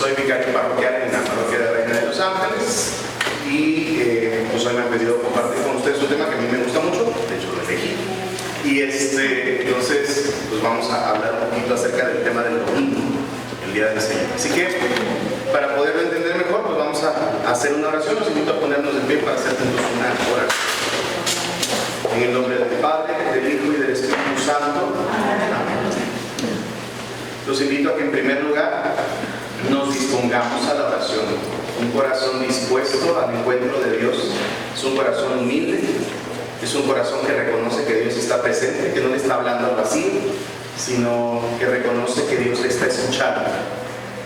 Soy vicario parroquial en la parroquia de Reina de los Ángeles y pues hoy me han pedido compartir con ustedes un tema que a mí me gusta mucho, de hecho lo elegí. Y entonces pues vamos a hablar un poquito acerca del tema del domingo, el día del Señor. Así que para poderlo entender mejor, pues vamos a hacer una oración. Los invito a ponernos de pie para hacer juntos una oración. En el nombre del Padre, del Hijo y del Espíritu Santo. Amén. Los invito a que en primer lugar nos dispongamos a la oración. Un corazón dispuesto al encuentro de Dios es un corazón humilde, es un corazón que reconoce que Dios está presente, que no le está hablando al vacío, sino que reconoce que Dios le está escuchando.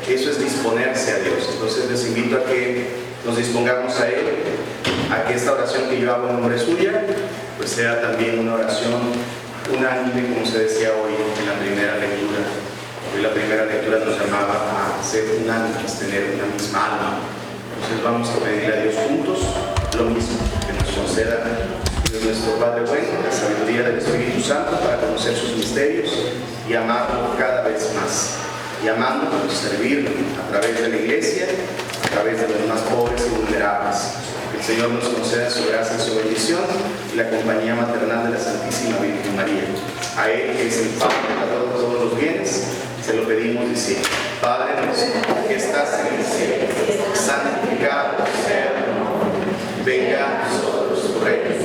Eso es disponerse a Dios. Entonces les invito a que nos dispongamos a Él, a que esta oración que yo hago en nombre suya, pues sea también una oración unánime, como se decía hoy en la primera lectura. Hoy la primera lectura nos llamaba a ser unánimes, tener una misma alma. Entonces vamos a pedirle a Dios juntos lo mismo, que nos conceda Dios nuestro Padre bueno, la sabiduría del Espíritu Santo para conocer sus misterios y amarlo cada vez más. Y amándonos, servirlo a través de la iglesia, a través de los más pobres y vulnerables. Que el Señor nos conceda su gracia y su bendición y la compañía maternal de la Santísima Virgen María. A Él, que es el Padre de todos los bienes, se lo pedimos diciendo: Padre nuestro que estás en el cielo, santificado sea tu nombre. Venga a nosotros tu reino.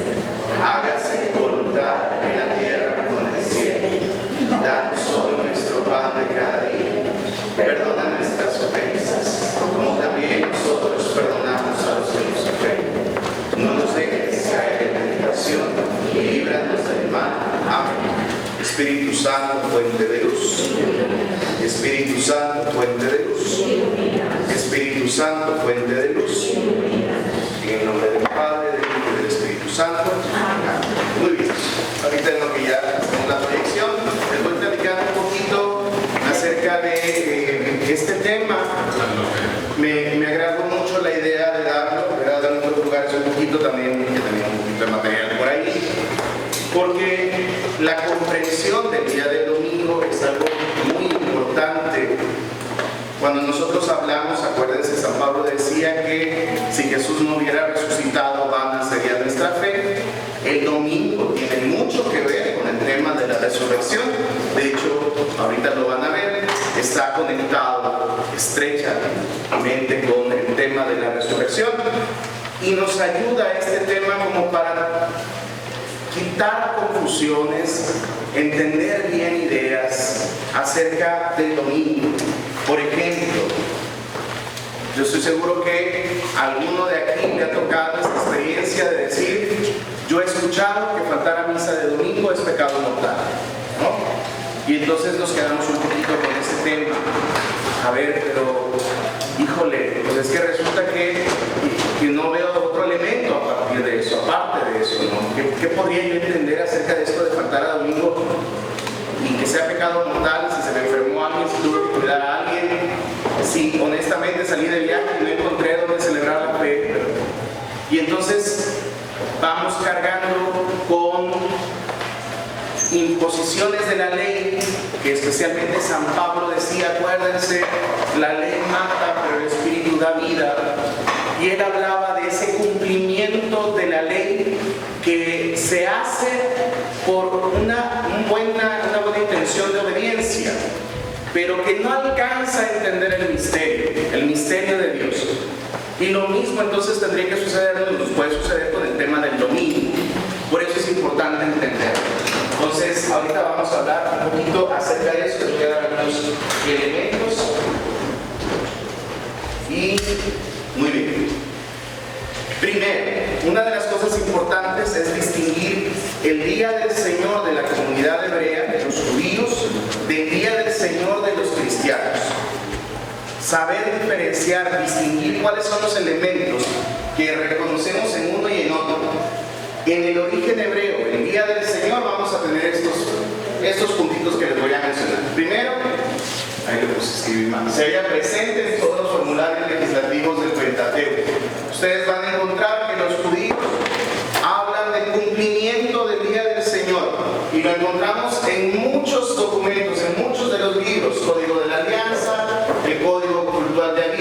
Hágase tu voluntad en la tierra como en el cielo. Danos hoy nuestro pan de cada día. Perdona nuestras ofensas, como también nosotros perdonamos a los que nos ofenden. No nos dejes caer en la tentación y líbranos del mal. Amén. Espíritu Santo, fuente de luz. Espíritu Santo, fuente de luz. Espíritu Santo, fuente de luz. En el nombre del Padre, del Hijo y del Espíritu Santo. Muy bien. Ahorita en lo que ya hacemos la proyección, les voy a platicar un poquito acerca de este tema. Me agradó mucho la idea de darlo, ¿verdad? En otros lugares un poquito también, que tenía un poquito de material por ahí, porque la comprensión del día del domingo es algo muy importante. Cuando nosotros hablamos, acuérdense, San Pablo decía que si Jesús no hubiera resucitado, vana sería nuestra fe. El domingo tiene mucho que ver con el tema de la resurrección. De hecho, ahorita lo van a ver, está conectado estrechamente con el tema de la resurrección. Y nos ayuda este tema como para quitar confusiones, entender bien ideas acerca del domingo. Por ejemplo, yo estoy seguro que a alguno de aquí le ha tocado esta experiencia de decir: yo he escuchado que faltar a misa de domingo es pecado mortal, ¿no? Y entonces nos quedamos un poquito con ese tema. A ver, pero híjole, pues es que resulta que no veo otro elemento a partir de eso, aparte de eso, ¿no? ¿Qué podría yo entender acerca de esto de faltar a domingo y que sea pecado mortal? Si se me enfermó alguien, si tuve que cuidar a alguien, si honestamente salí de viaje y no encontré dónde celebrar la fe. Y entonces vamos cargando con imposiciones de la ley, que especialmente San Pablo decía, acuérdense, la ley mata, pero el Espíritu da vida. Y él hablaba de ese cumplimiento de la ley que se hace por una buena intención de obediencia, pero que no alcanza a entender el misterio de Dios. Y lo mismo entonces tendría que suceder, nos puede suceder con el tema del domingo. Por eso es importante entenderlo. Entonces, ahorita vamos a hablar un poquito acerca de eso, les voy a dar algunos elementos. Y muy bien. Primero, una de las cosas importantes es distinguir el día del Señor de la comunidad hebrea, de los judíos, del día del Señor de los cristianos. Saber diferenciar, distinguir cuáles son los elementos que reconocemos en uno y en otro. En el origen hebreo, el día del Señor, vamos a tener estos puntitos que les voy a mencionar. Primero, ahí lo puse, escribí mal, se halla presente en todos los formularios legislativos del Pentateuco. Ustedes van a encontrar que los judíos hablan del cumplimiento del día del Señor y lo encontramos en muchos documentos, en muchos de los libros: Código de la Alianza, el Código Cultural de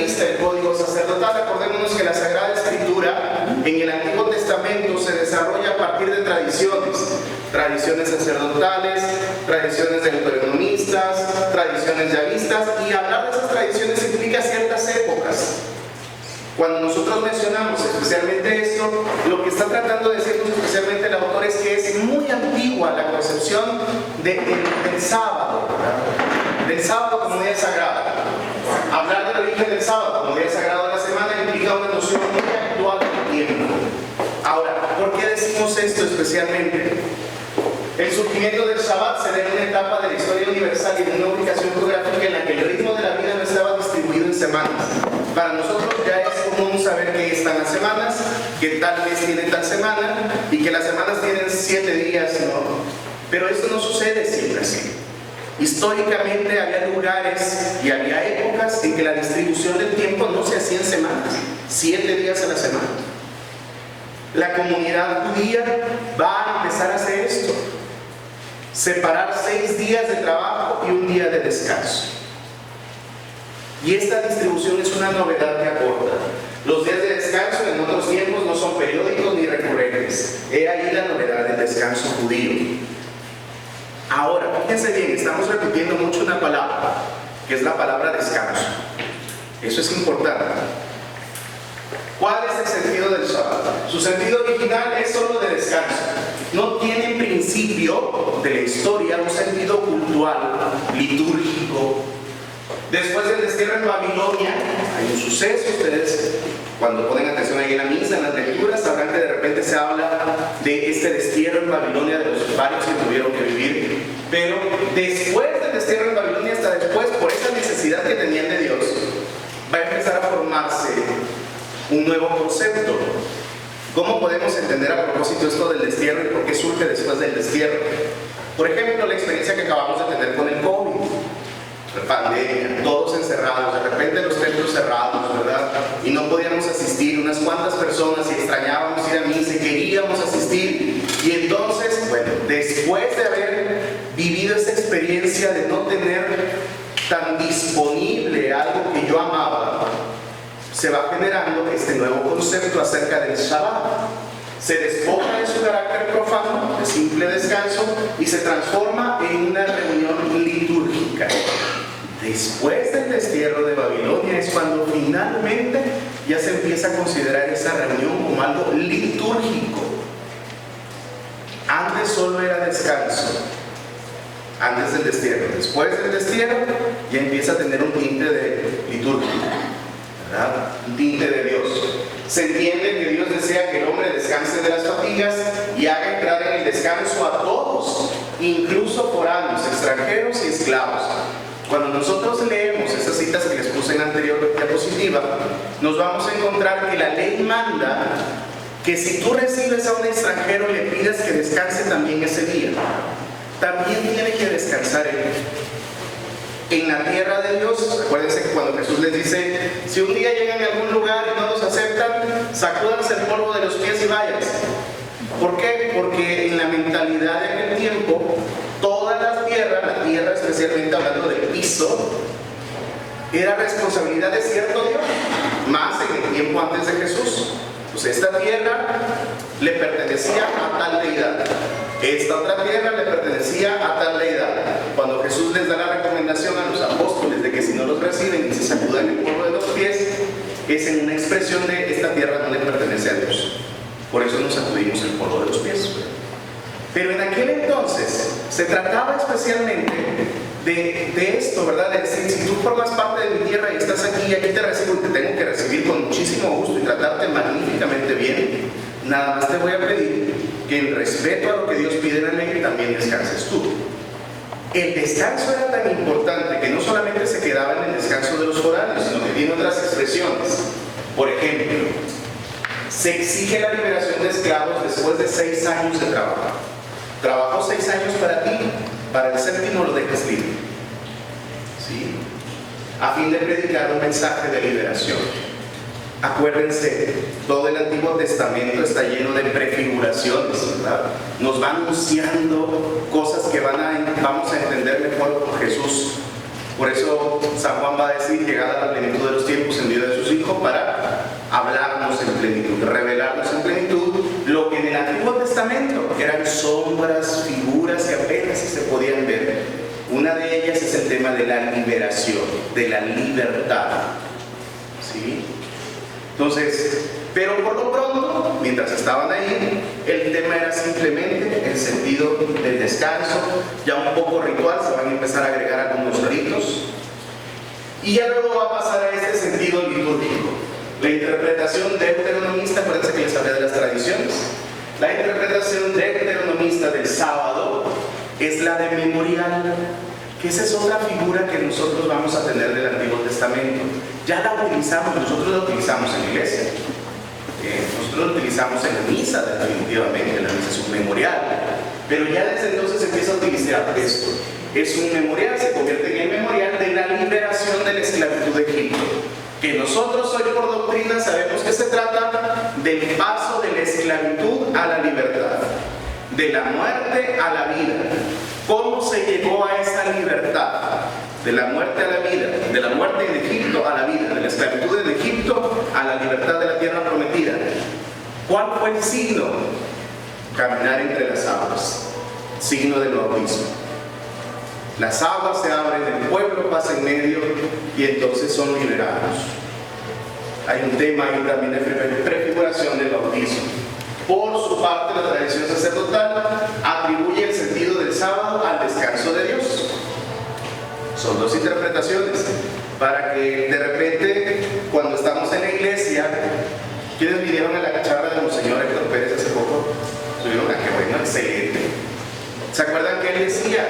tradiciones sacerdotales, tradiciones deuteronomistas, tradiciones yavistas, y hablar de esas tradiciones implica ciertas épocas. Cuando nosotros mencionamos especialmente esto, lo que está tratando de decirnos especialmente el autor es que es muy antigua la concepción del sábado, ¿verdad? Del sábado como día sagrado. Hablar del origen del sábado como día sagrado de la semana implica una noción muy actual del tiempo. Ahora, ¿por qué decimos esto especialmente? El surgimiento del Shabbat se debe a una etapa de la historia universal y de una ubicación geográfica en la que el ritmo de la vida no estaba distribuido en semanas. Para nosotros ya es común saber que están las semanas, que tal mes tiene tal semana y que las semanas tienen 7 días, ¿no? Pero esto no sucede siempre así. Históricamente había lugares y había épocas en que la distribución del tiempo no se hacía en semanas, 7 días a la semana. La comunidad judía va a empezar a hacer esto: separar 6 días de trabajo y 1 día de descanso. Y esta distribución es una novedad que aporta. Los días de descanso en otros tiempos no son periódicos ni recurrentes. He ahí la novedad del descanso judío. Ahora, fíjense bien, estamos repitiendo mucho una palabra, que es la palabra descanso. Eso es importante. ¿Cuál es el sentido del Shabbat? Su sentido original es solo de descanso. No tiene en principio de la historia un sentido cultural, litúrgico. Después del destierro en Babilonia, hay un suceso. Ustedes, cuando ponen atención ahí en la misa, en las lecturas, sabrán que de repente se habla de este destierro en Babilonia, de los varios que tuvieron que vivir. Pero después del destierro en Babilonia, hasta después, por esa necesidad que tenían de Dios, va a empezar a formarse un nuevo concepto. ¿Cómo podemos entender a propósito esto del destierro y por qué surge después del destierro? Por ejemplo, la experiencia que acabamos de tener con el COVID, la pandemia, todos encerrados, de repente los templos cerrados, ¿verdad? Y no podíamos asistir, unas cuantas personas, y extrañábamos ir a misa y queríamos asistir. Y entonces, bueno, después de haber vivido esa experiencia de no tener tan disponible algo que yo amaba, se va generando este nuevo concepto acerca del Shabbat. Se despoja de su carácter profano, de simple descanso, y se transforma en una reunión litúrgica. Después del destierro de Babilonia es cuando finalmente ya se empieza a considerar esa reunión como algo litúrgico. Antes solo era descanso, antes del destierro. Después del destierro ya empieza a tener un tinte de liturgia, ¿verdad? Un tinte de Dios. Se entiende que Dios desea que el hombre descanse de las fatigas y haga entrar en el descanso a todos, incluso foráneos, extranjeros y esclavos. Cuando nosotros leemos esas citas que les puse en la anterior diapositiva, nos vamos a encontrar que la ley manda que si tú recibes a un extranjero le pidas que descanse también ese día. También tiene que descansar él. En la tierra de Dios, acuérdense que cuando Jesús les dice, si un día llegan a algún lugar y no los aceptan, sacúdanse el polvo de los pies y váyanse. ¿Por qué? Porque en la mentalidad de aquel tiempo, toda la tierra especialmente hablando del piso, era responsabilidad de cierto Dios, más en el tiempo antes de Jesús. Pues esta tierra le pertenecía a tal deidad, esta otra tierra le pertenecía a tal deidad. Cuando Jesús les da la recomendación a los apóstoles de que si no los reciben y se sacudan el polvo de los pies, es en una expresión de esta tierra no le pertenece a Dios. Por eso nos sacudimos el polvo de los pies. Pero en aquel entonces se trataba especialmente de esto, ¿verdad? De decir, si tú formas parte de mi tierra y estás aquí y aquí te recibo y te tengo que recibir con muchísimo gusto y tratarte magníficamente bien, nada más te voy a pedir que en respeto a lo que Dios pide en la ley también descanses tú. El descanso era tan importante que no solamente se quedaba en el descanso de los foráneos, sino que tiene otras expresiones. Por ejemplo, se exige la liberación de esclavos después de 6 años de trabajo. Trabajó 6 años para ti, para el séptimo lo dejas libre, ¿sí? A fin de predicar un mensaje de liberación. Acuérdense, todo el Antiguo Testamento está lleno de prefiguraciones, ¿verdad? Nos va anunciando cosas que vamos a entender mejor por Jesús. Por eso San Juan va a decir, llegada la plenitud de los tiempos, envió de sus hijos para hablarnos en plenitud, revelarnos en plenitud lo lo que en el Antiguo Testamento eran sombras, figuras que apenas se podían ver. Una de ellas es el tema de la liberación, de la libertad. ¿Sí? Entonces, pero por lo pronto, mientras estaban ahí, el tema era simplemente el sentido del descanso, ya un poco ritual, se van a empezar a agregar algunos ritos, y ya luego va a pasar a este sentido litúrgico. La interpretación deuteronomista, acuérdense que les hablé de las tradiciones, la interpretación deuteronomista del sábado es la de memorial, que esa es otra figura que nosotros vamos a tener del Antiguo Testamento. Ya la utilizamos, nosotros la utilizamos en la iglesia. Nosotros lo utilizamos en la misa, definitivamente, la misa es un memorial, pero ya desde entonces empieza a utilizar esto. Es un memorial, se convierte en el memorial de la liberación de la esclavitud de Egipto. Que nosotros hoy por doctrina sabemos que se trata del paso de la esclavitud a la libertad, de la muerte a la vida. ¿Cómo se llegó a esa libertad? De la muerte a la vida, de la muerte en Egipto a la vida, de la esclavitud en Egipto a la libertad de la tierra prometida. ¿Cuál fue el signo? Caminar entre las aguas, signo del bautismo. Las aguas se abren, el pueblo pasa en medio y entonces son liberados. Hay un tema ahí también de prefiguración del bautismo. Por su parte, la tradición sacerdotal atribuye el sentido del sábado al descanso de Dios. Son dos interpretaciones, para que de repente, cuando estamos en la iglesia, ¿quiénes vinieron a la charla de Monseñor Héctor Pérez hace poco? Subieron a qué bueno, excelente. ¿Se acuerdan que él decía?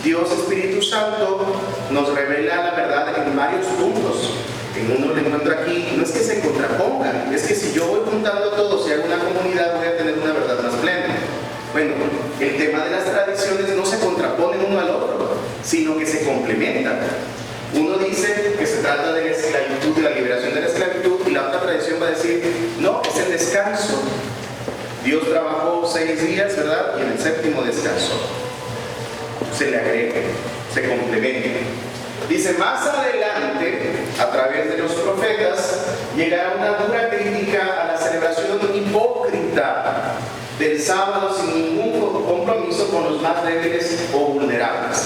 Dios Espíritu Santo nos revela la verdad en varios puntos. En uno lo encuentro aquí, no es que se contrapongan, es que si yo voy juntando todos y hago una comunidad, voy a tener una verdad más plena. Bueno, el tema de las tradiciones no se contraponen uno al otro, sino que se complementan. Uno dice que se trata de la esclavitud, de la liberación de la esclavitud, y la otra tradición va a decir, no, es el descanso. Dios trabajó 6 días, ¿verdad? Y en el 7º descansó. Se le agrega, se complementa. Dice, más adelante, a través de los profetas, llegará una dura crítica a la celebración hipócrita del sábado sin ningún compromiso con los más débiles o vulnerables.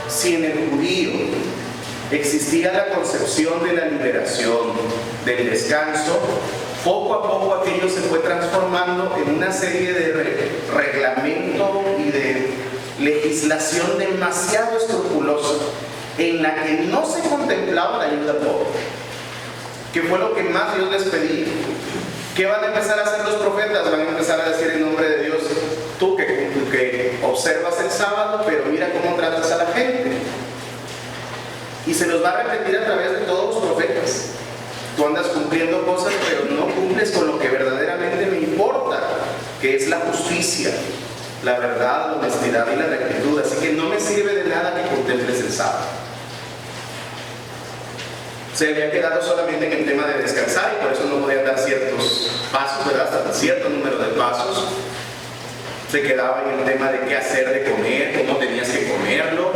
Si en el judío existía la concepción de la liberación, del descanso, poco a poco aquello se fue transformando en una serie de reglamentos y de legislación demasiado escrupulosa, en la que no se contemplaba la ayuda pobre, que fue lo que más Dios les pedía. ¿Qué van a empezar a hacer los profetas? Van a empezar a decir en nombre de Dios, tú que observas el sábado, pero mira cómo tratas a la gente. Y se los va a repetir a través de todos los profetas. Tú andas cumpliendo cosas, pero no cumples con lo que verdaderamente me importa, que es la justicia, la verdad, la honestidad y la rectitud. Así que no me sirve de nada que contemples el sábado. Se había quedado solamente en el tema de descansar y por eso no podían dar ciertos pasos, ¿verdad? Hasta cierto número de pasos. Se quedaba en el tema de qué hacer de comer, cómo tenías que comerlo,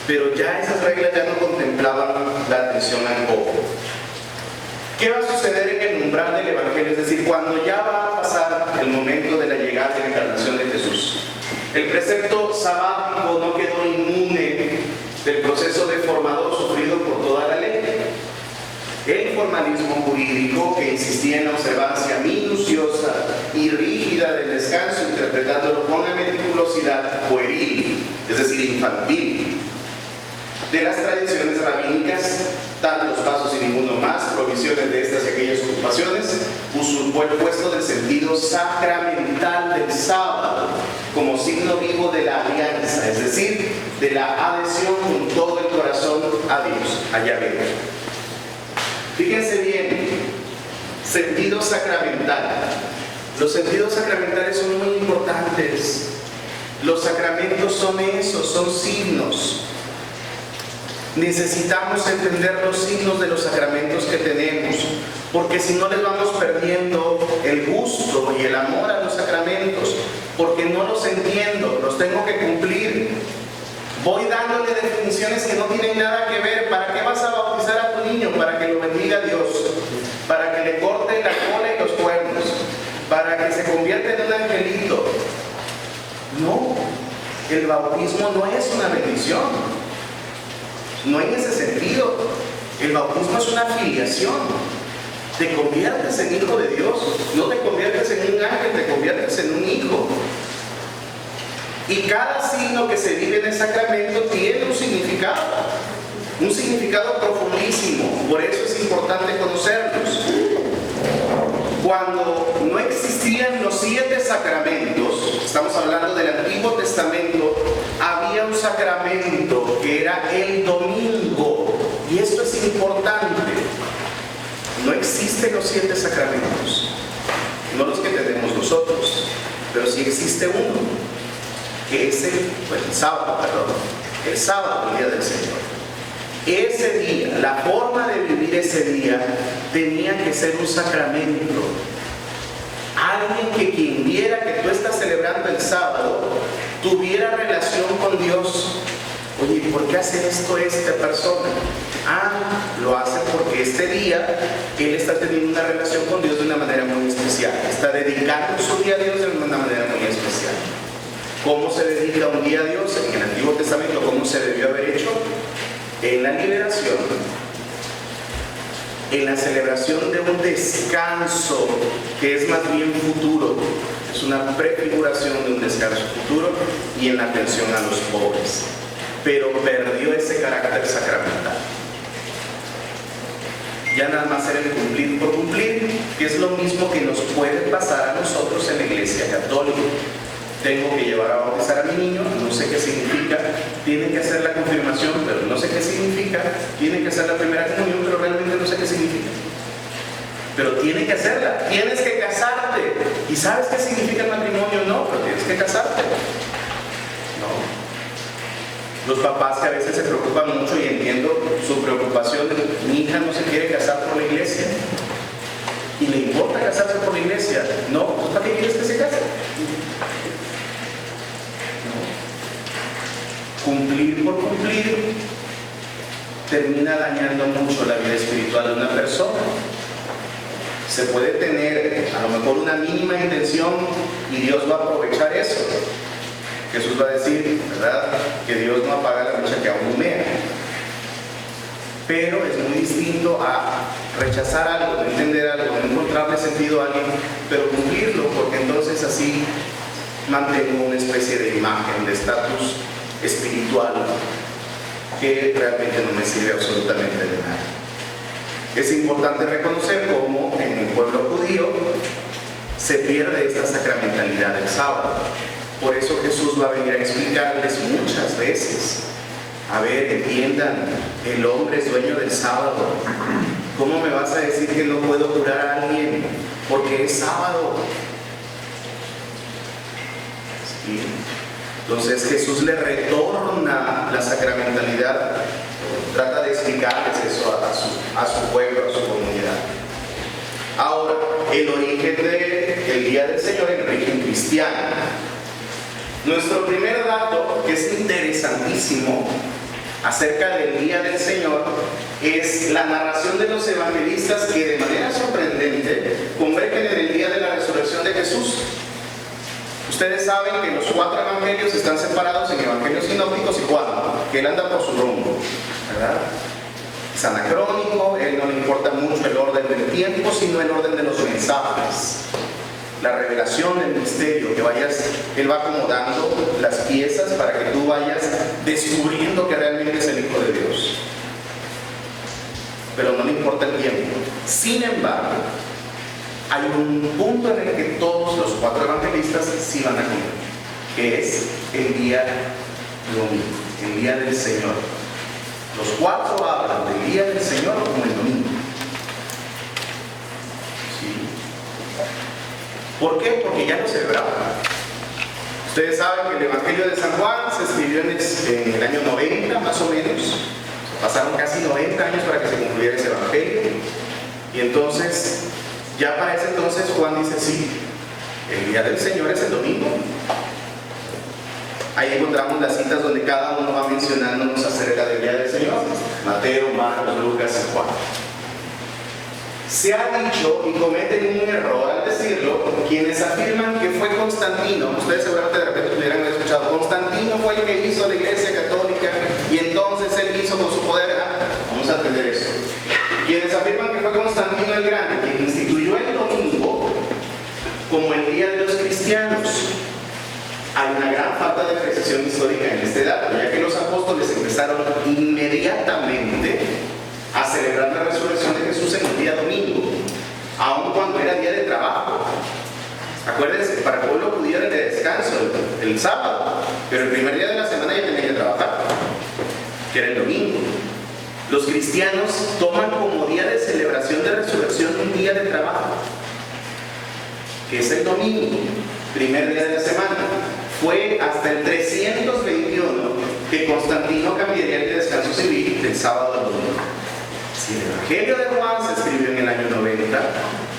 pero ya esas reglas ya no contemplaban la atención al pobre. ¿Qué va a suceder en el umbral del Evangelio? Es decir, cuando ya va a pasar el momento de la llegada y la encarnación de Jesús. El precepto sabático no quedó inmune del proceso deformador sufrido por toda la ley. El formalismo jurídico, que insistía en la observancia minuciosa y rígida del descanso, interpretándolo con la meticulosidad pueril, es decir, infantil, de las tradiciones rabínicas, tantos pasos y ninguno más, provisiones de estas y aquellas ocupaciones, usurpó el puesto del sentido sacramental del sábado como signo vivo de la alianza, es decir, de la adhesión con todo el corazón a Dios, a Yahvé. Fíjense bien, sentido sacramental. Los sentidos sacramentales son muy importantes. Los sacramentos son eso, son signos. Necesitamos entender los signos de los sacramentos que tenemos, porque si no les vamos perdiendo el gusto y el amor a los sacramentos, porque no los entiendo, los tengo que cumplir. Voy dándole definiciones que no tienen nada que ver. ¿Para qué vas a bautizar a tu niño? Para que lo bendiga Dios, para que le corte la cola y lo los cuernos para que se convierta en un angelito. No, el bautismo no es una bendición. No en ese sentido. El bautismo es una filiación. Te conviertes en hijo de Dios. No te conviertes en un ángel, te conviertes en un hijo. Y cada signo que se vive en el sacramento tiene un significado profundísimo. Por eso es importante conocerlos. Cuando no existían los 7 sacramentos, estamos hablando del Antiguo Testamento, había un sacramento que era el domingo. Y esto es importante. No existen los 7 sacramentos, no los que tenemos nosotros, pero sí existe uno, que es el sábado, el sábado, el día del Señor. Ese día, la forma de vivir ese día tenía que ser un sacramento. Alguien que quien viera que tú estás celebrando el sábado tuviera relación con Dios. Oye, ¿por qué hace esto esta persona? Lo hace porque este día él está teniendo una relación con Dios de una manera muy especial. Está dedicando su día a Dios de una manera muy especial. ¿Cómo se dedica un día a Dios? En el Antiguo Testamento, ¿cómo se debió haber hecho? En la liberación, en la celebración de un descanso que es más bien futuro. Es una prefiguración de un descanso futuro y en la atención a los pobres. Pero perdió ese carácter sacramental. Ya nada más era el cumplir por cumplir, que es lo mismo que nos puede pasar a nosotros en la Iglesia Católica. Tengo que llevar a bautizar a mi niño, no sé qué significa, tiene que hacer la confirmación, pero no sé qué significa, tiene que hacer la primera comunión, pero realmente no sé qué significa. Pero tiene que hacerla, tienes que casarte. ¿Y sabes qué significa el matrimonio? No, pero tienes que casarte. No. Los papás que a veces se preocupan mucho, y entiendo su preocupación, mi hija no se quiere casar por la iglesia. ¿Y le importa casarse por la iglesia? No, pues ¿para qué quieres que se case? No. Cumplir por cumplir termina dañando mucho la vida espiritual de una persona. Se puede tener a lo mejor una mínima intención y Dios va a aprovechar eso. Jesús va a decir, ¿verdad?, que Dios no apaga la mecha que aún humea. Pero es muy distinto a rechazar algo, no entender algo, no encontrarle sentido a alguien, pero cumplirlo, porque entonces así mantengo una especie de imagen, de estatus espiritual que realmente no me sirve absolutamente de nada. Es importante reconocer cómo en el pueblo judío se pierde esta sacramentalidad del sábado. Por eso Jesús va a venir a explicarles muchas veces. A ver, entiendan, el hombre es dueño del sábado. ¿Cómo me vas a decir que no puedo curar a alguien porque es sábado? ¿Sí? Entonces Jesús le retorna la sacramentalidad, trata de explicarles eso a su pueblo, a su comunidad. Ahora, el origen del Día del Señor, el origen cristiano. Nuestro primer dato, que es interesantísimo acerca del Día del Señor, es la narración de los evangelistas que de manera sorprendente convergen en el día de la resurrección de Jesús. Ustedes saben que los 4 evangelios están separados en evangelios sinópticos y 4, que él anda por su rumbo, ¿verdad? Es anacrónico, él no le importa mucho el orden del tiempo, sino el orden de los mensajes. La revelación del misterio, que vayas, él va acomodando las piezas para que tú vayas descubriendo que realmente es el Hijo de Dios. Pero no le importa el tiempo. Sin embargo, hay un punto en el que todos los 4 evangelistas sí van a cumplir, que es el día domingo, el día del Señor. Los 4 hablan del día del Señor como el domingo. ¿Por qué? Porque ya lo celebraban. Ustedes saben que el Evangelio de San Juan se escribió en el año 90, más o menos. Pasaron casi 90 años para que se concluyera ese Evangelio. Y entonces, ya para ese entonces, Juan dice, sí, el día del Señor es el domingo. Ahí encontramos las citas donde cada uno va mencionándonos acerca del día del Señor. Mateo, Marcos, Lucas y Juan. Se ha dicho, y cometen un error al decirlo, quienes afirman que fue Constantino. Ustedes seguramente de repente pudieran haber escuchado: Constantino fue el que hizo la Iglesia Católica y entonces él hizo con su poder. Vamos a entender eso. Quienes afirman que fue Constantino el Grande quien instituyó el domingo como el día de los cristianos. Hay una gran falta de precisión histórica en este dato, ya que los apóstoles empezaron inmediatamente a celebrar la resurrección de Jesús en el día domingo, aun cuando era día de trabajo. Acuérdense, para el pueblo judío era de descanso el sábado, pero el primer día de la semana ya tenía que trabajar, que era el domingo. Los cristianos toman como día de celebración de resurrección un día de trabajo, que es el domingo, primer día de la semana. Fue hasta el 321 que Constantino cambiaría el descanso civil del sábado al domingo. Si el Evangelio de Juan se escribió en el año 90,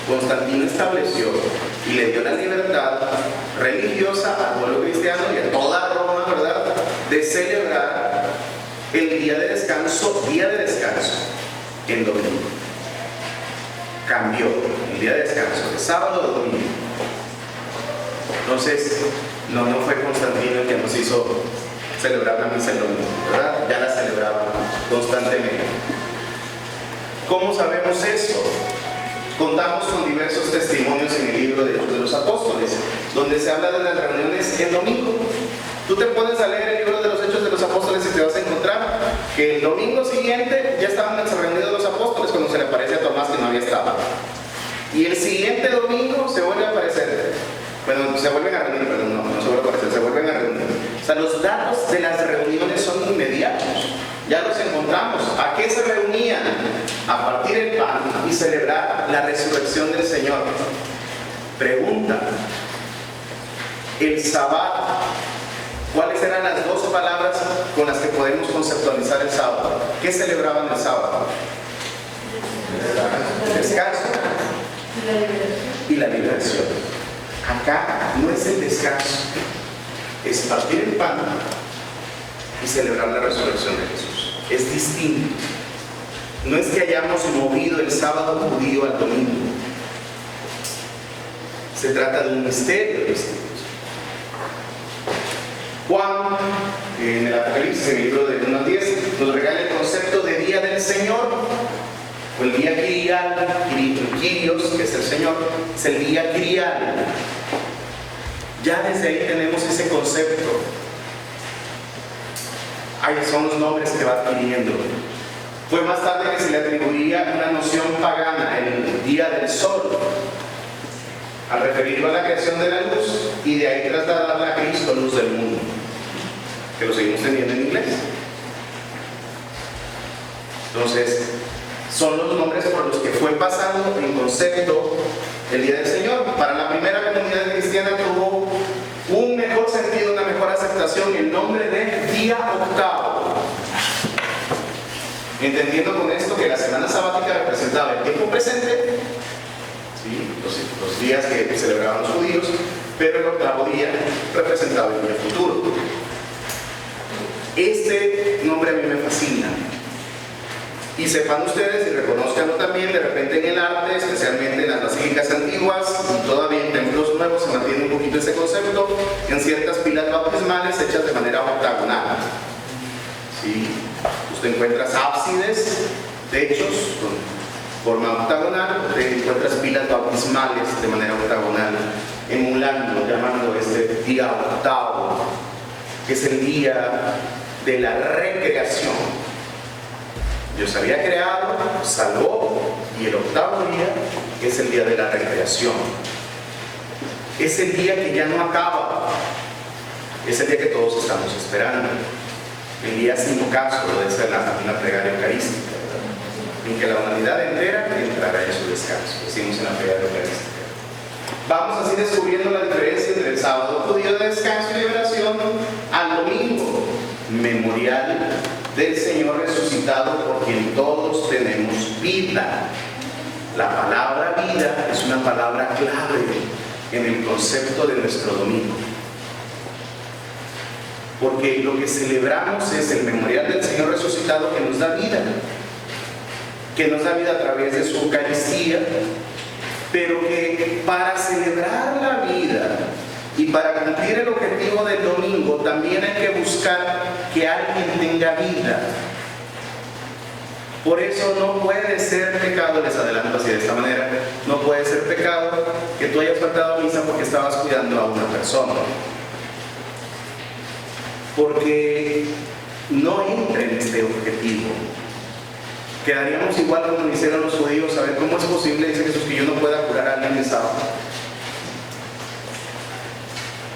Constantino estableció y le dio la libertad religiosa al pueblo cristiano y a toda Roma, ¿verdad?, de celebrar el día de descanso, en domingo. Cambió el día de descanso de sábado a domingo. Entonces, no fue Constantino el que nos hizo celebrar la misa el domingo, ¿verdad? Ya la celebraba constantemente. ¿Cómo sabemos eso? Contamos con diversos testimonios en el libro de Hechos de los Apóstoles, donde se habla de las reuniones el domingo. Tú te pones a leer el libro de los Hechos de los Apóstoles y te vas a encontrar que el domingo siguiente ya estaban reunidos los apóstoles cuando se le aparece a Tomás que no había estado. Y el siguiente domingo se vuelve a aparecer. Bueno, se vuelven a reunir, perdón, no se vuelve a aparecer, se vuelven a reunir. O sea, los datos de las reuniones son inmediatos. Ya los encontramos. ¿A qué se reunían? A partir el pan y celebrar la resurrección del Señor. Pregunta: el sábado, ¿cuáles eran las dos palabras con las que podemos conceptualizar el sábado? ¿Qué celebraban el sábado? El descanso y la liberación. Acá no es el descanso, es partir el pan y celebrar la resurrección de Jesús. Es distinto. No es que hayamos movido el sábado judío al domingo. Se trata de un misterio distinto. Juan, en el Apocalipsis, en el libro del 1 al 10, nos regala el concepto de día del Señor, o el día Kyrios, que es el Señor, es el día Kyrial. Ya desde ahí tenemos ese concepto. Ahí son los nombres que va adquiriendo. Fue más tarde que se le atribuía una noción pagana, el día del sol, al referirlo a la creación de la luz, y de ahí trasladarla a Cristo, luz del mundo, que lo seguimos teniendo en inglés. Entonces, son los nombres por los que fue pasando en concepto el día del Señor. Para la primera comunidad cristiana tuvo un mejor sentido, una mejor aceptación, el nombre de día octavo, entendiendo con esto que la semana sabática representaba el tiempo presente, ¿sí?, los días que celebraban los judíos, pero el octavo día representaba el día futuro. Este nombre a mí me fascina. Y sepan ustedes y reconozcanlo también, de repente en el arte, especialmente en las basílicas antiguas y todavía en templos nuevos se mantiene un poquito ese concepto, en ciertas pilas bautismales hechas de manera octagonal. ¿Sí? Usted encuentras ábsides, techos con forma octagonal, usted encuentras pilas bautismales de manera octagonal, emulando, llamando este día octavo, que es el día de la recreación. Dios había creado, salvó, y el octavo día es el día de la recreación. Es el día que ya no acaba, es el día que todos estamos esperando. El día sin ocaso, lo dice la plegaria eucarística, en que la humanidad entera entrará en su descanso. Decimos en la plegaria eucarística. Vamos así descubriendo la diferencia entre el sábado judío de descanso y liberación al domingo memorial del Señor resucitado, por quien todos tenemos vida. La palabra vida es una palabra clave en el concepto de nuestro domingo, porque lo que celebramos es el memorial del Señor resucitado que nos da vida. que nos da vida a través de su Eucaristía, pero que para celebrar la vida y para cumplir el objetivo del domingo también hay que buscar que alguien tenga vida. Por eso no puede ser pecado, les adelanto así de esta manera, no puede ser pecado que tú hayas faltado a misa porque estabas cuidando a una persona. Porque no entra en este objetivo. Quedaríamos igual como lo hicieron los judíos, a ver cómo es posible, dice Jesús, que yo no pueda curar a alguien de sábado.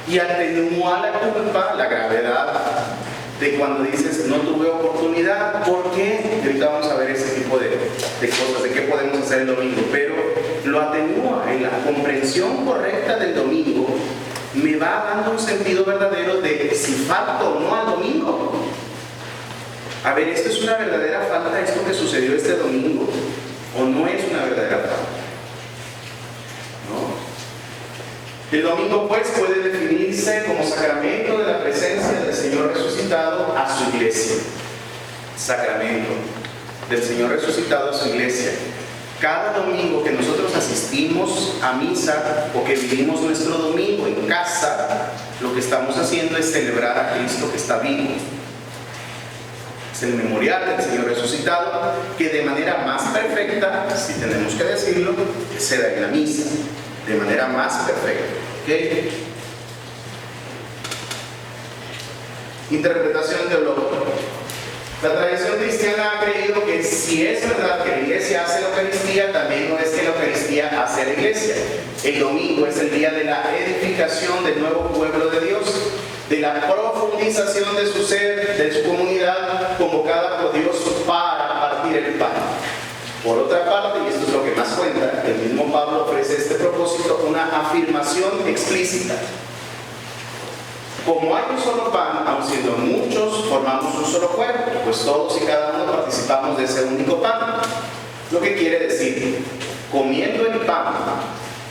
Y atenúa la culpa, la gravedad de cuando dices no tuve oportunidad. ¿Por qué? Y ahorita vamos a ver ese tipo de cosas, de qué podemos hacer el domingo, pero lo atenúa en la comprensión correcta del domingo. Me va dando un sentido verdadero de si falto o no al domingo. A ver, ¿esto es una verdadera falta, esto que sucedió este domingo? ¿O no es una verdadera falta? ¿No? El domingo, pues, puede definirse como sacramento de la presencia del Señor resucitado a su iglesia. Sacramento del Señor resucitado a su iglesia. Cada domingo que nosotros asistimos a misa o que vivimos nuestro domingo en casa, lo que estamos haciendo es celebrar a Cristo que está vivo. Es el memorial del Señor resucitado que de manera más perfecta, si tenemos que decirlo, se da en la misa. De manera más perfecta. ¿Okay? Interpretación teológica. La tradición cristiana ha creído que si es verdad que la iglesia hace la Eucaristía, también no es que la Eucaristía hace a la iglesia. El domingo es el día de la edificación del nuevo pueblo de Dios, de la profundización de su ser, de su comunidad convocada por Dios para partir el pan. Por otra parte, y esto es lo que más cuenta, el mismo Pablo ofrece este propósito una afirmación explícita. Como hay un solo pan, aun siendo muchos, formamos un solo cuerpo, pues todos y cada uno participamos de ese único pan. Lo que quiere decir, comiendo el pan,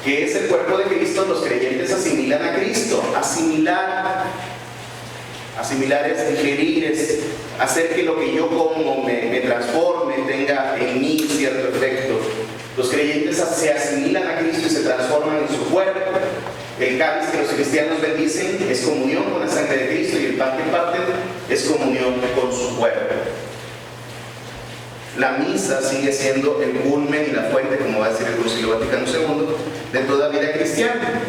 que es el cuerpo de Cristo, los creyentes asimilan a Cristo. Asimilar es digerir, es hacer que lo que yo como me transforme, tenga en mí cierto efecto. Los creyentes se asimilan a Cristo y se transforman en su cuerpo. El cáliz que los cristianos bendicen es comunión con la sangre de Cristo y el pan que parten es comunión con su cuerpo. La misa sigue siendo el culmen y la fuente, como va a decir el Concilio Vaticano II, de toda vida cristiana.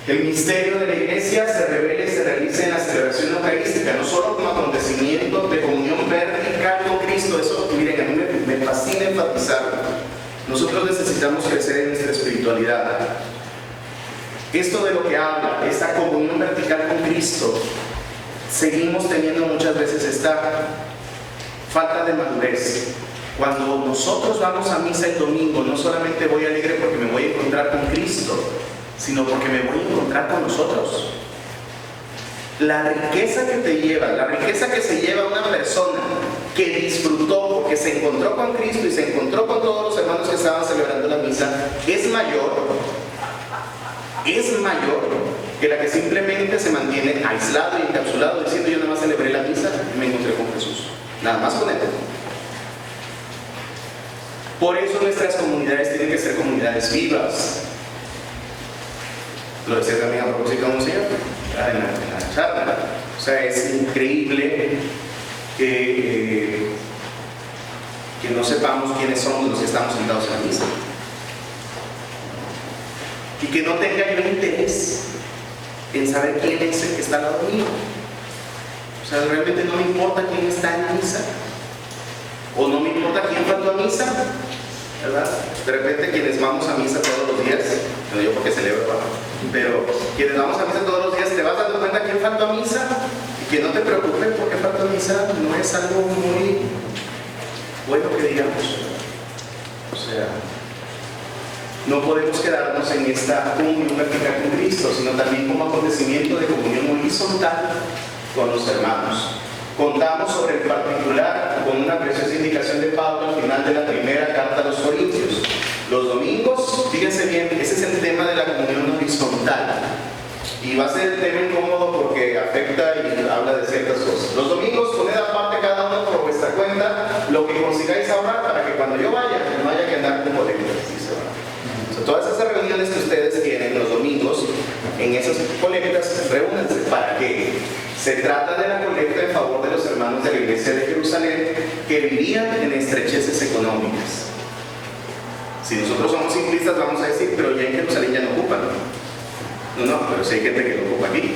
El misterio de la Iglesia se revela y se realiza en la celebración eucarística, no solo como acontecimiento de comunión vertical con Cristo. Eso, miren, a mí me fascina enfatizarlo. Nosotros necesitamos crecer en nuestra espiritualidad. Esto de lo que habla, esta comunión vertical con Cristo, seguimos teniendo muchas veces esta falta de madurez. Cuando nosotros vamos a misa el domingo, no solamente voy alegre porque me voy a encontrar con Cristo, sino porque me voy a encontrar con nosotros. La riqueza que te lleva, la riqueza que se lleva una persona que disfrutó porque se encontró con Cristo y se encontró con todos los hermanos que estaban celebrando la misa, es mayor que la que simplemente se mantiene aislado y encapsulado diciendo yo nada más celebré la misa y me encontré con Jesús. Nada más con él. Por eso nuestras comunidades tienen que ser comunidades vivas. Lo decía también a propósito de un señor en la charla. O sea, es increíble que no sepamos quiénes somos los que estamos sentados en la misa. Y que no tenga yo interés en saber quién es el que está al lado mío. O sea, realmente no me importa quién está en la misa. O no me importa quién faltó a misa, ¿verdad? De repente quienes vamos a misa todos los días, no yo porque celebro, pero quienes vamos a misa todos los días, te vas dando cuenta quién faltó a misa y que no te preocupes porque faltó a misa no es algo muy bueno que digamos. O sea, no podemos quedarnos en esta comunión vertical con Cristo, sino también como acontecimiento de comunión horizontal con los hermanos. Contamos sobre el particular con una preciosa indicación de Pablo al final de la primera carta a los Corintios. Los domingos, fíjense bien, ese es el tema de la comunión horizontal. Y va a ser el tema incómodo porque afecta y habla de ciertas cosas. Los domingos poned aparte cada uno por vuestra cuenta lo que consigáis ahorrar para que cuando yo vaya, no haya que andar con colectas. O sea, todas esas reuniones que ustedes tienen los domingos, en esas colectas, reúnanse. ¿Para qué? Se trata de la colecta en favor de los hermanos de la iglesia de Jerusalén que vivían en estrecheces económicas. Si nosotros somos simplistas vamos a decir, pero ya en Jerusalén ya no ocupan. No, pero sí hay gente que lo ocupa aquí.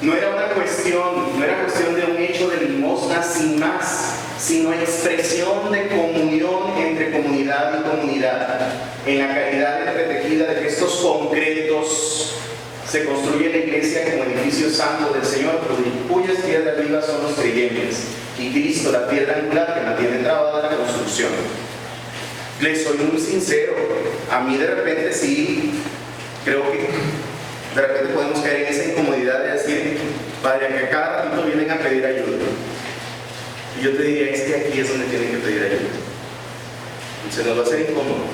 No era cuestión de un hecho de limosna sin más, sino expresión de comunión entre comunidad y comunidad, en la caridad entretejida de gestos concretos. Se construye la iglesia como edificio santo del Señor, cuyas piedras vivas son los creyentes, y Cristo, la piedra angular que mantiene trabada la construcción. Les soy muy sincero, a mí de repente sí, creo que de repente podemos caer en esa incomodidad de decir, Padre, que a cada ratito vienen a pedir ayuda. Y yo te diría, es que aquí es donde tienen que pedir ayuda. Se nos va a hacer incómodo.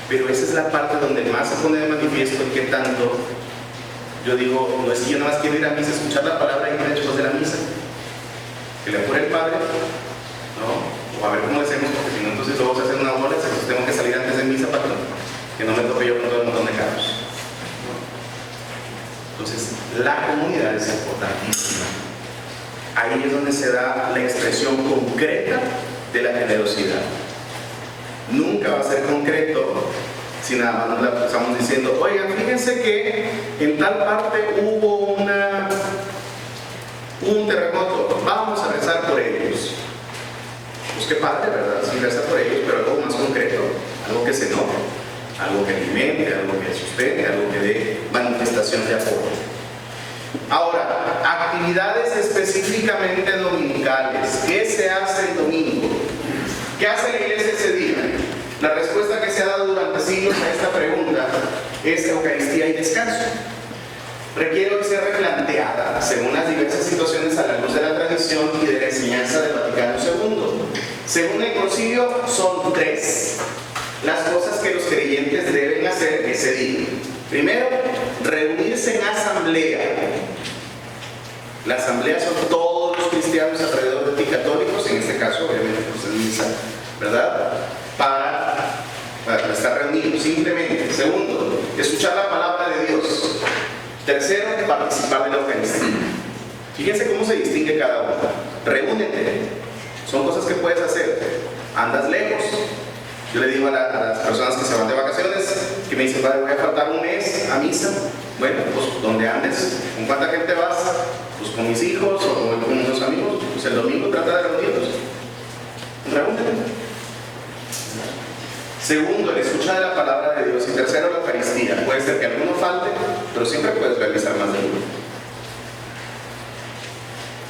Pero esa es la parte donde más se pone de manifiesto en qué tanto yo digo, no es que yo nada más quiero ir a misa, escuchar la palabra y ir después de la misa. Que le apure el Padre, ¿no? O a ver cómo le hacemos, porque si no, entonces luego se hace una bola, entonces tengo que salir antes de misa para que no me toque yo con todo el montón de carros. Entonces, la comunidad es importantísima. Ahí es donde se da la expresión concreta de la generosidad. Nunca va a ser concreto si nada más nos la estamos diciendo, oigan, fíjense que en tal parte hubo un terremoto, vamos a rezar por ellos. Pues qué padre, ¿verdad? Sí, rezar por ellos, pero algo más concreto, algo que se note, algo que alimente, algo que sustente, algo que dé manifestación de apoyo. Ahora, actividades específicamente dominicales. ¿Qué se hace el domingo? ¿Qué hace la iglesia ese día? La respuesta que se ha dado durante siglos a esta pregunta es Eucaristía y descanso. Requiere ser replanteada según las diversas situaciones a la luz de la tradición y de la enseñanza del Vaticano II. Según el Concilio, son 3 las cosas que los creyentes deben hacer ese día. Primero, reunirse en asamblea. La asamblea son todos los cristianos alrededor de ti católicos, en este caso, obviamente, pues en misa, ¿verdad? Para estar reunidos, simplemente. Segundo, escuchar la palabra de Dios. Tercero, participar de la Eucaristía. Fíjense cómo se distingue cada uno. Reúnete. Son cosas que puedes hacer. Andas lejos. Yo le digo a las personas que se van de vacaciones, que me dicen, Padre, voy a faltar un mes a misa. Bueno, pues donde andes, ¿con cuánta gente vas? Pues con mis hijos o con unos amigos. Pues el domingo trata de reunirlos. Reúnete. Segundo, el escuchar de la palabra de Dios. Y tercero, la Eucaristía. Puede ser que alguno falte, pero siempre puedes realizar más de uno.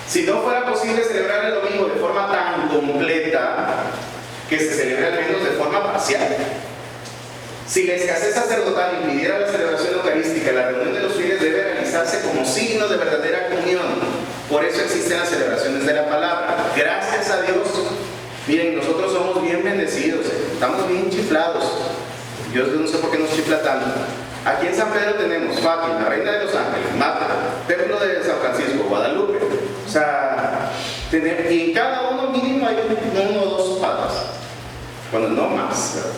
Si no fuera posible celebrar el domingo de forma tan completa, que se celebre al menos de forma parcial. Si la escasez sacerdotal impidiera la celebración eucarística, la reunión de los fieles debe realizarse como signo de verdadera comunión. Por eso existen las celebraciones de la palabra. Gracias a Dios. Miren, nosotros somos bien bendecidos, estamos bien chiflados. Yo no sé por qué nos chifla tanto. Aquí en San Pedro tenemos Fátima, Reina de los Ángeles, Mata, Templo de San Francisco, Guadalupe. O sea, y en cada uno mínimo hay 1 o 2 patas. Bueno, no más, ¿verdad?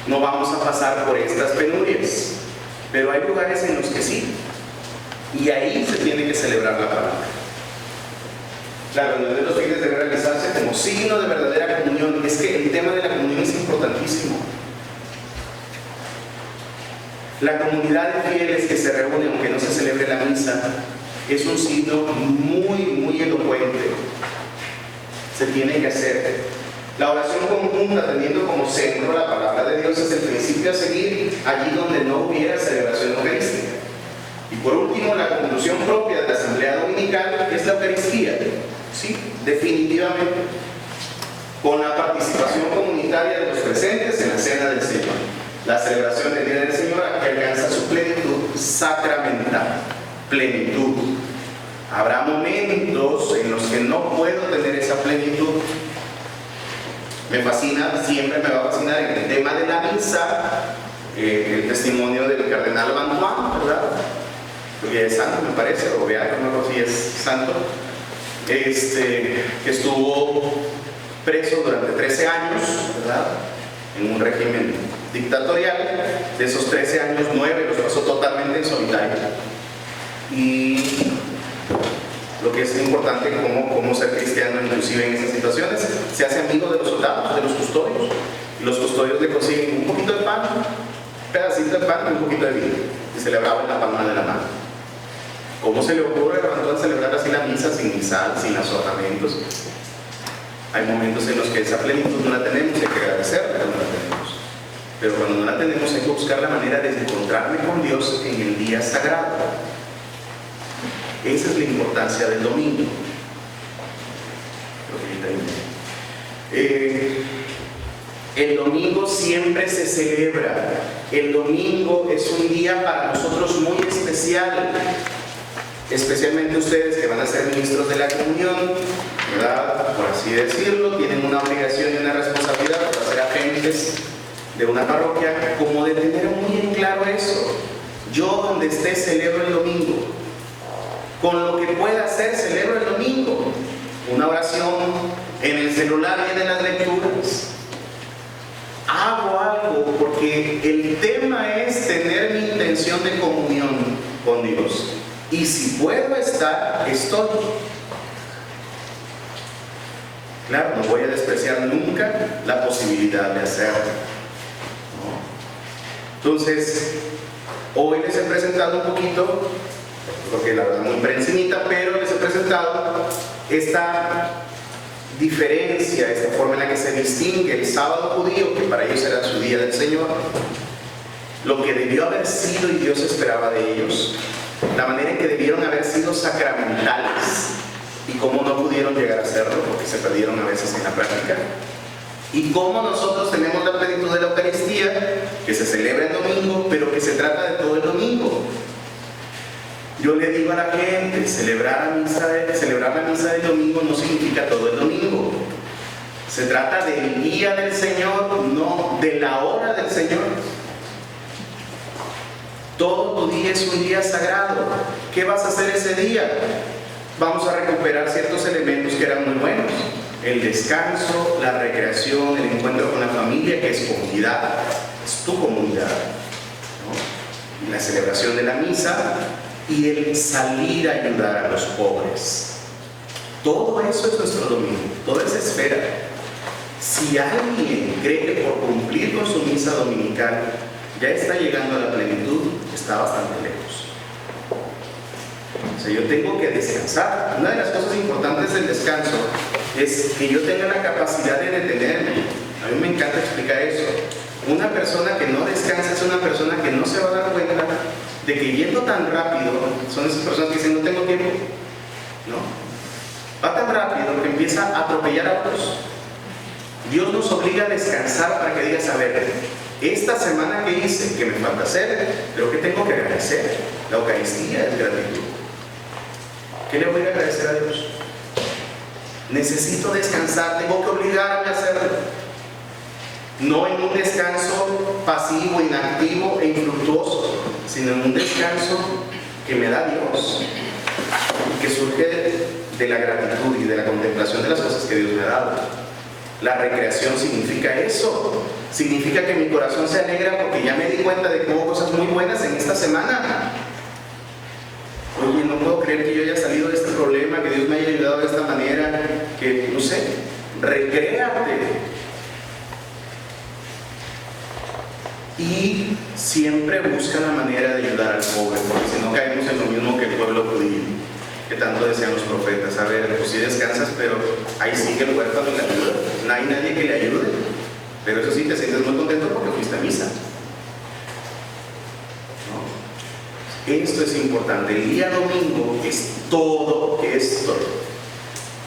No vamos a pasar por estas penurias, pero hay lugares en los que sí. Y ahí se tiene que celebrar la palabra. La reunión de los fieles debe realizarse como signo de verdadera comunión. Es que el tema de la comunión es importantísimo. La comunidad de fieles que se reúne, aunque no se celebre la misa, es un signo muy elocuente. Se tiene que hacer. La oración conjunta, teniendo como centro la palabra de Dios, es el principio a seguir allí donde no hubiera celebración eucarística. Y por último, la conclusión propia de la asamblea dominical es la Eucaristía. Sí, definitivamente. Con la participación comunitaria de los presentes en la cena del Señor. La celebración del Día del Señor que alcanza su plenitud sacramental. Plenitud. Habrá momentos en los que no puedo tener esa plenitud. Me fascina, siempre me va a fascinar en el tema de la misa, el testimonio del cardenal Bantuán, ¿verdad? Que es santo, me parece, o beato, no sé si es santo, que estuvo preso durante 13 años, ¿verdad? En un régimen dictatorial. De esos 13 años, 9 los pasó totalmente en solitario. Y lo que es importante, cómo ser cristiano inclusive en esas situaciones, se hace amigo de los soldados, de los custodios, y los custodios le consiguen un poquito de pan, un pedacito de pan y un poquito de vino, y celebraba en la palma de la mano. ¿Cómo se le ocurre a Bantuán celebrar así la misa sin misal, sin los ornamentos? Hay momentos en los que esa plenitud no la tenemos, hay que agradecer, pero no la tenemos. Pero cuando no la tenemos hay que buscar la manera de encontrarme con Dios en el día sagrado. Esa es la importancia del domingo. El domingo siempre se celebra. El domingo es un día para nosotros muy especial. Especialmente ustedes que van a ser ministros de la comunión, ¿verdad? Por así decirlo, tienen una obligación y una responsabilidad para ser agentes de una parroquia, como de tener muy en claro eso. Yo donde esté celebro el domingo. Con lo que pueda hacer celebro el domingo. Una oración en el celular y en las lecturas. Hago algo porque el tema es tener mi intención de comunión con Dios. Y si puedo estar, estoy. Claro, no voy a despreciar nunca la posibilidad de hacerlo, ¿no? Entonces, hoy les he presentado un poquito, porque la verdad muy por encimita, pero les he presentado esta diferencia, esta forma en la que se distingue el sábado judío, que para ellos era su día del Señor, lo que debió haber sido y Dios esperaba de ellos, la manera en que debieron haber sido sacramentales y cómo no pudieron llegar a hacerlo porque se perdieron a veces en la práctica, y cómo nosotros tenemos la plenitud de la Eucaristía que se celebra el domingo, pero que se trata de todo el domingo. Yo le digo a la gente, celebrar la misa del domingo no significa todo el domingo. Se trata del día del Señor, no de la hora del Señor. Todo tu día es un día sagrado. ¿Qué vas a hacer ese día? Vamos a recuperar ciertos elementos que eran muy buenos. El descanso, la recreación, el encuentro con la familia, que es comunidad, es tu comunidad, ¿no? Y la celebración de la misa y el salir a ayudar a los pobres. Todo eso es nuestro domingo, toda esa esfera. Si alguien cree que por cumplir con su misa dominical ya está llegando a la plenitud, está bastante lejos. O sea, yo tengo que descansar. Una de las cosas importantes del descanso es que yo tenga la capacidad de detenerme. A mí me encanta explicar eso. Una persona que no descansa es una persona que no se va a dar cuenta de que yendo tan rápido, son esas personas que dicen no tengo tiempo, ¿no? Va tan rápido que empieza a atropellar a otros. Dios nos obliga a descansar para que digas, a ver, esta semana que hice, que me falta hacer, pero que tengo que agradecer. La Eucaristía es gratitud. ¿Qué le voy a agradecer a Dios? Necesito descansar, tengo que obligarme a hacerlo. No en un descanso pasivo, inactivo e infructuoso, sino en un descanso que me da Dios y que surge de la gratitud y de la contemplación de las cosas que Dios me ha dado. La recreación significa eso, significa que mi corazón se alegra porque ya me di cuenta de que hubo cosas muy buenas en esta semana. Oye, no puedo creer que yo haya salido de este problema, que Dios me haya ayudado de esta manera, que no sé, recréate. Y siempre busca la manera de ayudar al pobre, porque si no caemos en lo mismo que el pueblo judío, que tanto decían los profetas. A ver, pues sí descansas, pero ahí sigue el huérfano y la ayuda. No hay nadie que le ayude, pero eso sí, te sientes muy contento porque fuiste a misa, ¿no? Esto es importante. El día domingo es todo esto.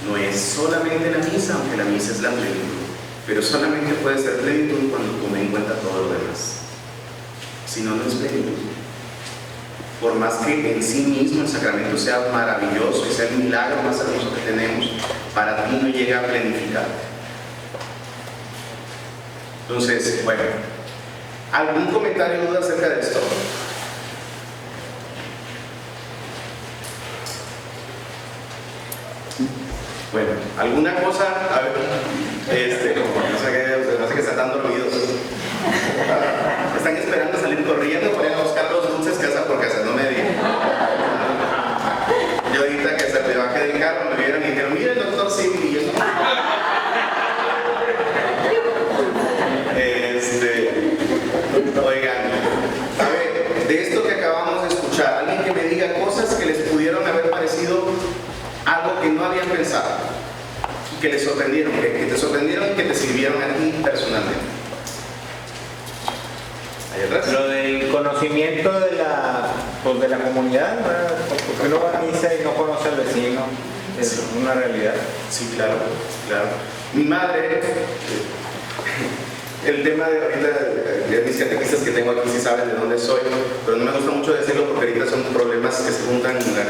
No es solamente la misa, aunque la misa es la plenitud, pero solamente puede ser plenitud cuando tome en cuenta todo lo demás. Si no, no es plenitud. Por más que en sí mismo el sacramento sea maravilloso y sea el milagro más hermoso que tenemos, para ti no llega a planificar. Entonces, bueno, ¿Algún comentario o duda acerca de esto? Bueno, ¿alguna cosa? A ver, no sé qué están tan dormidos. Están esperando salir corriendo para ir a buscar los dulces casa por casa, no me digan. Yo ahorita que se me bajé del carro me vieron y dijeron, mira el doctor Simi, y yo no. Oigan, a ver, de esto que acabamos de escuchar, alguien que me diga cosas que les pudieron haber parecido algo que no habían pensado, que les sorprendieron, que te sorprendieron y que te sirvieron a ti personalmente. Lo del conocimiento de la comunidad, ¿verdad? Porque uno va a misa y no conoce al vecino, es una realidad. Sí, claro, claro. Mi madre, el tema de ahorita, de mis catequistas que tengo aquí sí saben de dónde soy, pero no me gusta mucho decirlo porque ahorita son problemas que se juntan en la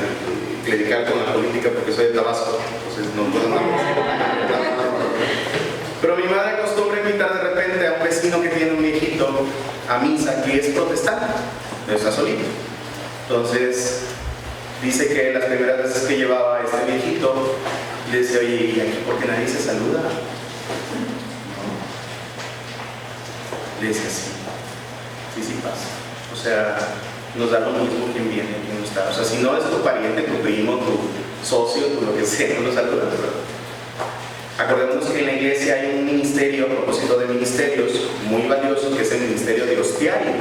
clerical con la política porque soy de Tabasco, entonces no puedo andar. Pero mi madre acostumbra invitar de repente a un vecino que tiene un viejito a misa que es protestante, no está solito. Entonces dice que las primeras veces que llevaba a este viejito le decía, oye, ¿y aquí por qué nadie se saluda? No. Le decía, sí pasa. O sea, nos da lo mismo quien viene, quien no está. O sea, si no es tu pariente, tu primo, tu socio, tu lo que sea, no lo saludas, ¿verdad? Acordémonos que en la iglesia hay un ministerio, a propósito de ministerios, muy valioso, que es el ministerio de hostiario.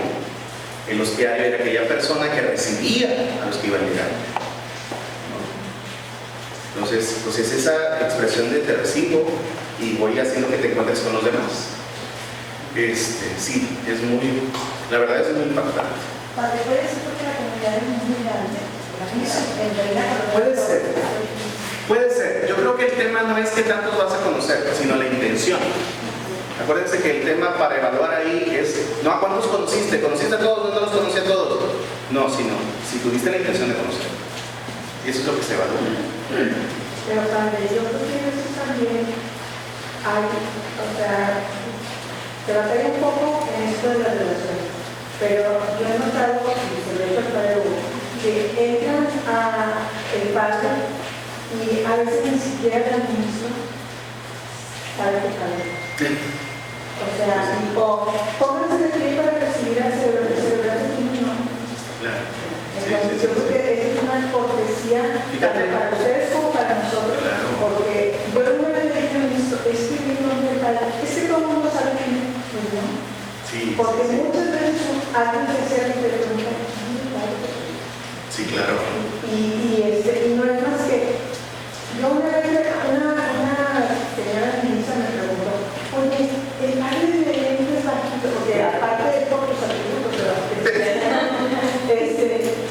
El hostiario era aquella persona que recibía a los que iban a llegar. Entonces, pues es esa expresión de te recibo y voy haciendo que te encuentres con los demás. Sí, es muy, la verdad es muy impactante. Padre, ¿puede ser porque la comunidad es muy grande? Puede ser. Yo creo que el tema no es que tantos vas a conocer, sino la intención. Acuérdense que el tema para evaluar ahí es, no a cuántos conociste, conociste a todos, no los conocí a todos. No, sino si tuviste la intención de conocer. Y eso es lo que se evalúa. Pero Padre, yo creo que eso también hay, o sea, se batalla un poco en esto de las relaciones. Pero yo he notado, y se lo he hecho al Padre Hugo, que entran a el Padre y a veces ni siquiera el ministro sabe que sabe. O sea, pónganse de pie para recibir al celebrar el niño. Claro. Entonces, yo creo que es una cortesía tanto para ustedes como para nosotros, claro. Porque yo no le dije al ministro, es que vino del Padre, es que todo el mundo sabe quién es, ¿no? Sí, porque muchas veces alguien que sea que te pregunta, sí, claro. Y no es más que, yo una vez una señora ministra me preguntó, oye, el padre de Belén es bajito, porque aparte de todos los atributos,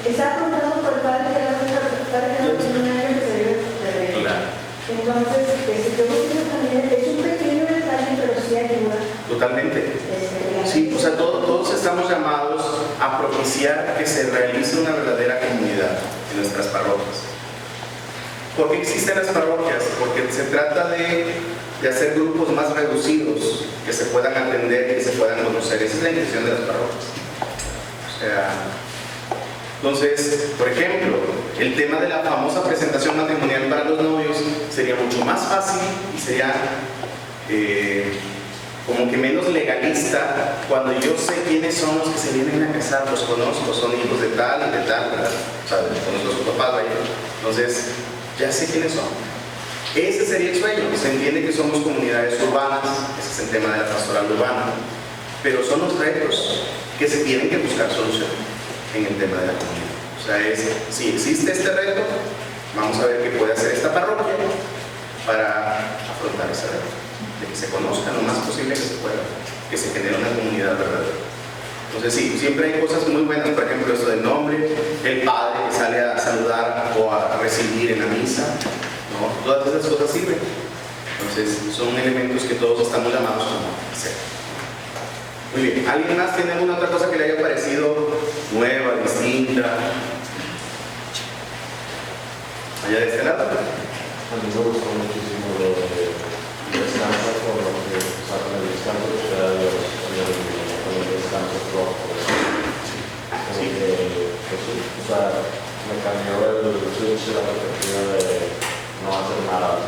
está preguntando por el padre que era un seminario que se vive de Belén. Claro. Entonces, yo creo que eso también es un pequeño detalle, pero sí ayuda. Totalmente. Sí, o sea, todos estamos llamados a propiciar que se realice una verdadera comunidad en nuestras parroquias. ¿Por qué existen las parroquias? Porque se trata de hacer grupos más reducidos que se puedan atender y que se puedan conocer. Esa es la intención de las parroquias. O sea, entonces, por ejemplo, el tema de la famosa presentación matrimonial para los novios sería mucho más fácil y sería como que menos legalista cuando yo sé quiénes son los que se vienen a casar, los conozco, son hijos de tal y de tal, ¿verdad? O sea, conozco a sus papás, ¿verdad? Entonces, ya sé quiénes son. Ese sería el sueño. Se entiende que somos comunidades urbanas, ese es el tema de la pastoral urbana, pero son los retos que se tienen que buscar solución en el tema de la comunidad. O sea, si existe este reto, vamos a ver qué puede hacer esta parroquia para afrontar ese reto, de que se conozca lo más posible que se pueda, que se genere una comunidad verdadera. Entonces sí, siempre hay cosas muy buenas, por ejemplo esto del nombre, el padre que sale a saludar o a recibir en la misa, ¿no? Todas esas cosas sirven. Entonces son elementos que todos estamos llamados a hacer. Muy bien, ¿alguien más tiene alguna otra cosa que le haya parecido nueva, distinta? Allá de este lado. A mí me gustó muchísimo lo de descanso, por lo que sacan el descanso, o sea, los descansos sea, me cambió el switch de la perspectiva de no hacer nada.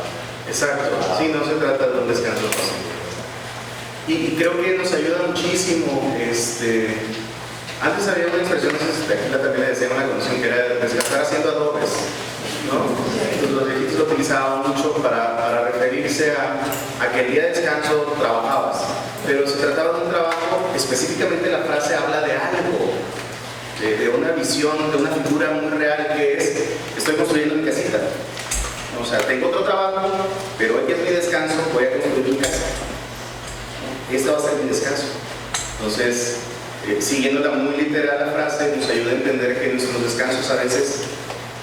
Exacto, sí, no se trata de un descanso fácil. Y creo que nos ayuda muchísimo. Antes había una expresión, no sé si aquí también le decían una condición, que era descansar haciendo adobes, ¿no? Entonces los viejitos lo utilizaban mucho para referirse a que el día de descanso trabajabas, pero se trataba de un trabajo, específicamente la frase habla de algo, de una visión, de una figura muy real, que es: estoy construyendo mi casita. O sea, tengo otro trabajo, pero hoy que es mi descanso, voy a construir mi casa. Esta va a ser mi descanso. Entonces, siguiéndola muy literal la frase, nos ayuda a entender que nuestros descansos a veces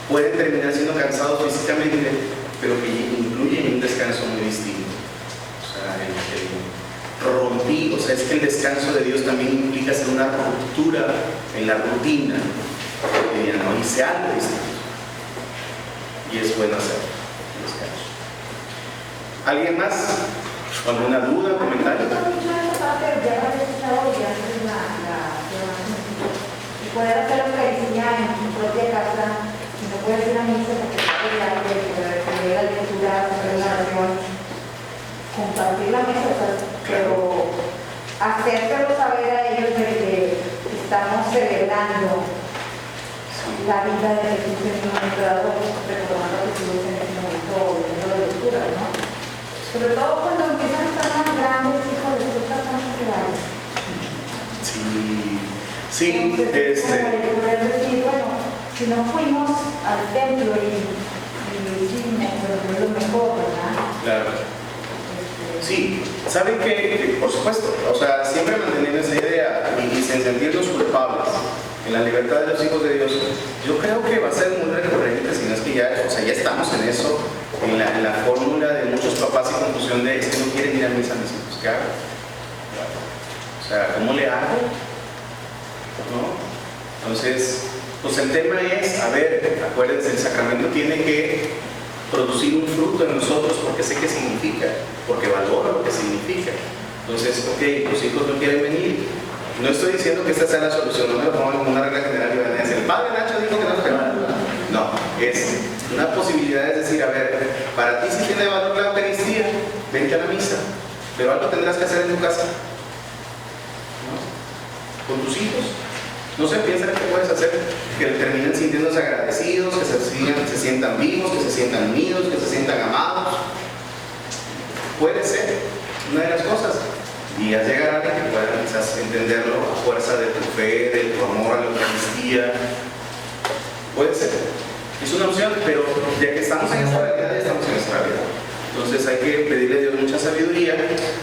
pueden terminar siendo cansados físicamente, pero que incluyen un descanso muy distinto. O sea, es que el descanso de Dios también implica hacer una ruptura en la rutina cotidiana, ¿no? Y se algo distinto. Y es bueno hacer el descanso. ¿Alguien más? ¿Alguna duda, comentario? Y poder hacer la Eucaristía en tu propia casa, si no puedes ir a misa porque estás de arte, leer la lectura, hacer la oración, compartir la mesa, pero hacérselo saber a ellos de que estamos celebrando la vida de Jesús en un momento dado, recordando a Jesús en ese momento de la lectura, ¿no? Sobre todo cuando empiezan a estar más grandes, hijos de sus personas que van. Sí, Entonces, poder decir, bueno, si no fuimos al templo y lo hicimos, pero no es lo mejor, ¿verdad? Claro. Sí, saben que, por supuesto, o sea, siempre manteniendo esa idea y sin sentirnos culpables en la libertad de los hijos de Dios, yo creo que va a ser muy recurrente, si no es que ya, o sea, ya estamos en eso, en la fórmula de muchos papás y confusión de: es que no quieren ir a misa, mis hijos, ¿qué hago? O sea, ¿cómo le hago? ¿No? Entonces, pues el tema es, a ver, acuérdense, el sacramento tiene que producir un fruto en nosotros porque sé qué significa, porque valoro lo que significa. Entonces, ok, los hijos no quieren venir. No estoy diciendo que esta sea la solución, no me lo pongo como una regla general y van a decir: el padre Nacho dijo que no se va. No, es una posibilidad, es decir, a ver, para ti sí tiene valor la Eucaristía, vente a la misa, pero algo tendrás que hacer en tu casa, ¿no? Con tus hijos. No se piensan que puedes hacer que terminen sintiéndose agradecidos, que se sientan vivos, que se sientan unidos, que se sientan amados. Puede ser una de las cosas. Y al llegar a alguien que pueda quizás entenderlo a fuerza de tu fe, de tu amor a la Eucaristía. Puede ser. Es una opción, pero ya que estamos en esta realidad, ya estamos en esta realidad. Entonces hay que pedirle a Dios mucha sabiduría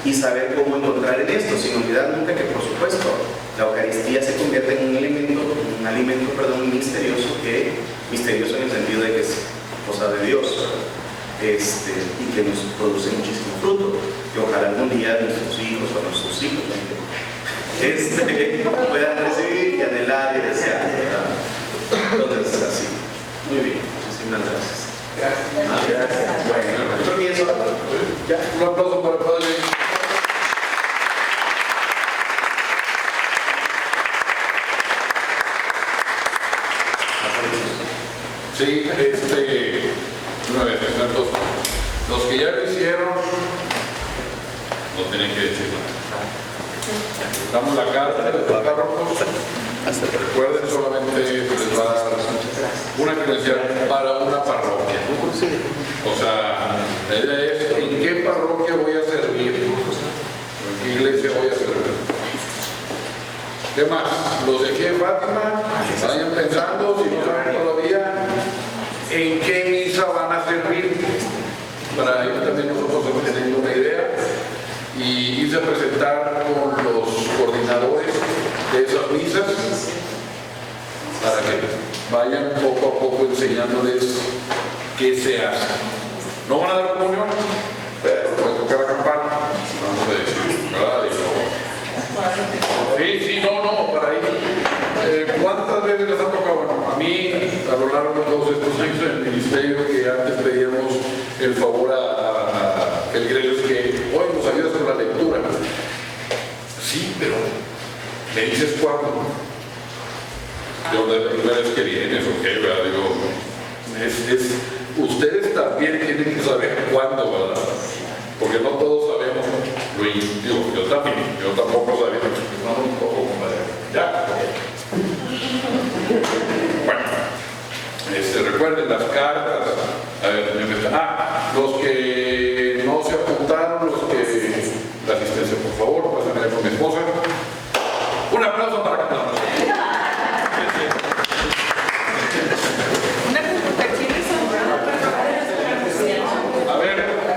y saber cómo encontrar en esto, sin olvidar nunca que, por supuesto, la Eucaristía se convierte en un alimento misterioso en el sentido de que es cosa de Dios, y que nos produce muchísimo fruto, que ojalá algún día nuestros hijos o nuestros hijos puedan recibir y anhelar y desear, ¿verdad? Entonces, así. Muy bien, muchísimas gracias. Gracias. Bueno, yo creo que eso. Ya. Un aplauso para el Padre. Sí, una vez, los que ya lo hicieron, no tienen que decir nada. Damos la carta de los párrocos. Recuerden, solamente les va a dar una credencial para una parroquia. O sea, la idea es: ¿en qué parroquia voy a servir? ¿En qué iglesia voy a servir? ¿Qué más? Los de aquí en Fátima, vayan pensando, si no saben todavía, en qué misa van a servir, para ellos también nosotros teniendo una idea, y irse a presentar con los coordinadores de esas misas para que vayan poco a poco enseñándoles qué se hace. No van a dar comunión, pero pueden tocar la campana, vamos a decir, ¿verdad? Sí, no, para ahí. ¿Cuántas veces les ha tocado? Bueno, a mí, a lo largo de todos estos años en el ministerio, que antes pedíamos el favor a feligreses que hoy nos ayudas con la lectura. Sí, pero ¿me dices cuándo? yo la primera vez que vienes, ok, ¿verdad? Digo, ustedes también tienen que saber cuándo, ¿verdad? Porque no todos sabemos lo digo, yo tampoco sabía, no un poco, compadre. Ya, bueno, recuerden las cartas, a ver, los que no se apuntaron, la asistencia, por favor, pasen a ver con mi esposa.